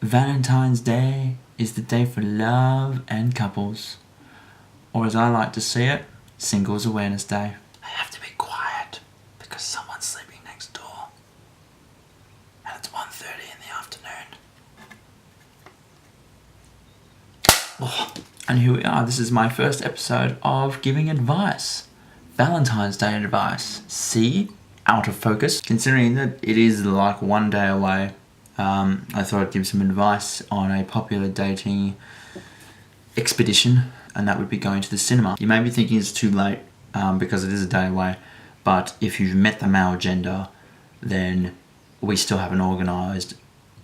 Valentine's Day is the day for love and couples. Or as I like to see it, Singles Awareness Day. I have to be quiet because someone's sleeping next door. And it's 1:30 in the afternoon. Oh, and here we are. This is my first episode of giving advice. Valentine's Day advice. See? Out of focus. Considering that it is like one day away, I thought I'd give some advice on a popular dating expedition, and that would be going to the cinema. You may be thinking it's too late because it is a day away, but if you've met the male gender, then we still haven't organised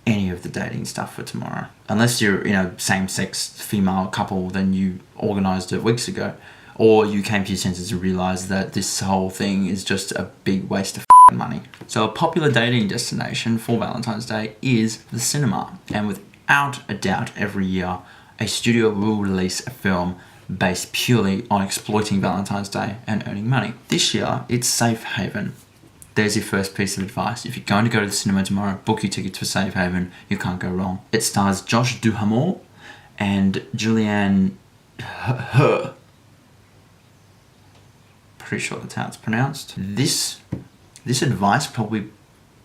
any of the dating stuff for tomorrow. Unless you're in a same-sex female couple, then you organised it weeks ago. Or you came to your senses and realised that this whole thing is just a big waste of money. So a popular dating destination for Valentine's Day is the cinema. And without a doubt, every year, a studio will release a film based purely on exploiting Valentine's Day and earning money. This year, it's Safe Haven. There's your first piece of advice. If you're going to go to the cinema tomorrow, book your tickets for Safe Haven. You can't go wrong. It stars Josh Duhamel and Julianne pretty sure that's how it's pronounced. This advice probably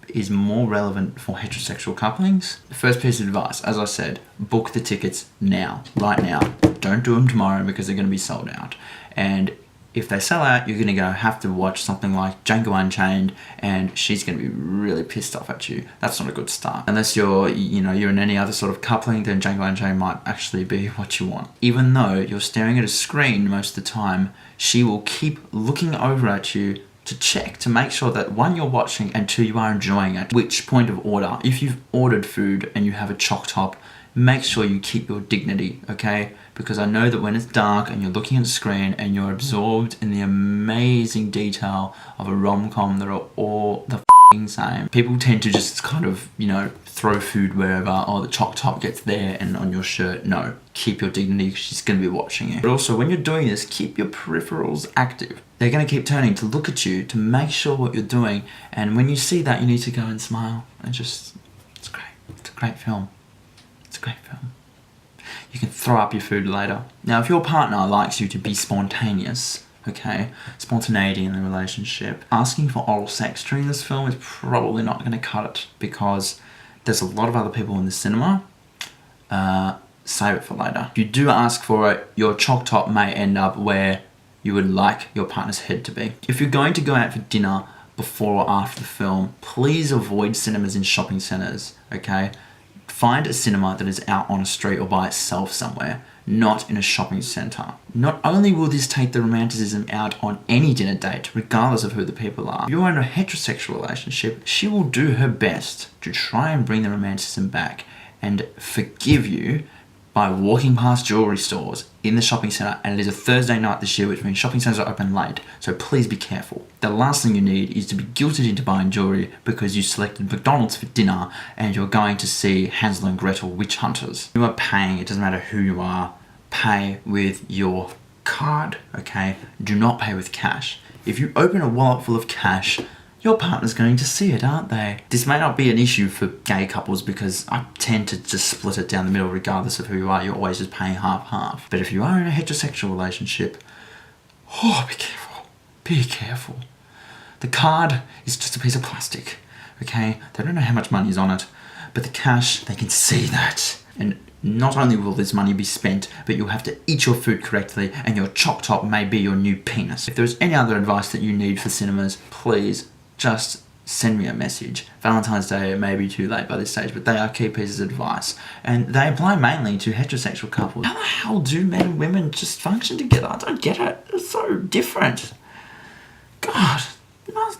is more relevant for heterosexual couplings. The first piece of advice, as I said, book the tickets now, right now. Don't do them tomorrow because they're going to be sold out. And if they sell out, you're going to have to watch something like Django Unchained, and she's going to be really pissed off at you. That's not a good start. Unless you're in any other sort of coupling, then Django Unchained might actually be what you want. Even though you're staring at a screen most of the time, she will keep looking over at you to check, to make sure that one, you're watching, and two, you are enjoying it. Which point of order, if you've ordered food and you have a choc top, make sure you keep your dignity, okay? Because I know that when it's dark and you're looking at the screen and you're absorbed in the amazing detail of a rom-com that are all the same, people tend to just kind of, throw food wherever. Oh, the choc top gets there and on your shirt. No, keep your dignity. She's going to be watching you. But also, when you're doing this, keep your peripherals active. They're going to keep turning to look at you to make sure what you're doing. And when you see that, you need to go and smile. And it's great. It's a great film. It's a great film. You can throw up your food later. Now, if your partner likes you to be spontaneous, okay, spontaneity in the relationship, asking for oral sex during this film is probably not going to cut it, because there's a lot of other people in the cinema. Save it for later. If you do ask for it, your choc top may end up where you would like your partner's head to be. If you're going to go out for dinner before or after the film, please avoid cinemas in shopping centres, okay? Find a cinema that is out on a street or by itself somewhere, not in a shopping centre. Not only will this take the romanticism out on any dinner date, regardless of who the people are, if you're in a heterosexual relationship, she will do her best to try and bring the romanticism back and forgive you by walking past jewellery stores in the shopping centre. And it is a Thursday night this year, which means shopping centres are open late, so please be careful. The last thing you need is to be guilted into buying jewellery because you selected McDonald's for dinner and you're going to see Hansel and Gretel Witch Hunters. You are paying, it doesn't matter who you are, pay with your card, okay? Do not pay with cash. If you open a wallet full of cash, your partner's going to see it, aren't they? This may not be an issue for gay couples because I tend to just split it down the middle regardless of who you are. You're always just paying half-half. But if you are in a heterosexual relationship, be careful. Be careful. The card is just a piece of plastic, okay? They don't know how much money is on it, but the cash, they can see that. And not only will this money be spent, but you'll have to eat your food correctly, and your choc top may be your new penis. If there's any other advice that you need for cinemas, please just send me a message. Valentine's Day may be too late by this stage, but they are key pieces of advice. And they apply mainly to heterosexual couples. How the hell do men and women just function together? I don't get it. It's so different. God,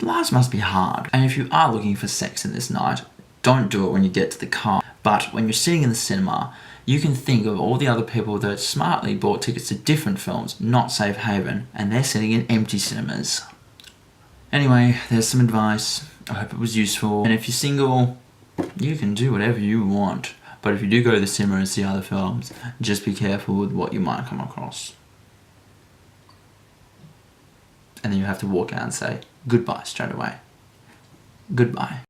lives must be hard. And if you are looking for sex in this night, don't do it when you get to the car. But when you're sitting in the cinema, you can think of all the other people that smartly bought tickets to different films, not Safe Haven, and they're sitting in empty cinemas. Anyway, there's some advice. I hope it was useful. And if you're single, you can do whatever you want. But if you do go to the cinema and see other films, just be careful with what you might come across. And then you have to walk out and say goodbye straight away. Goodbye.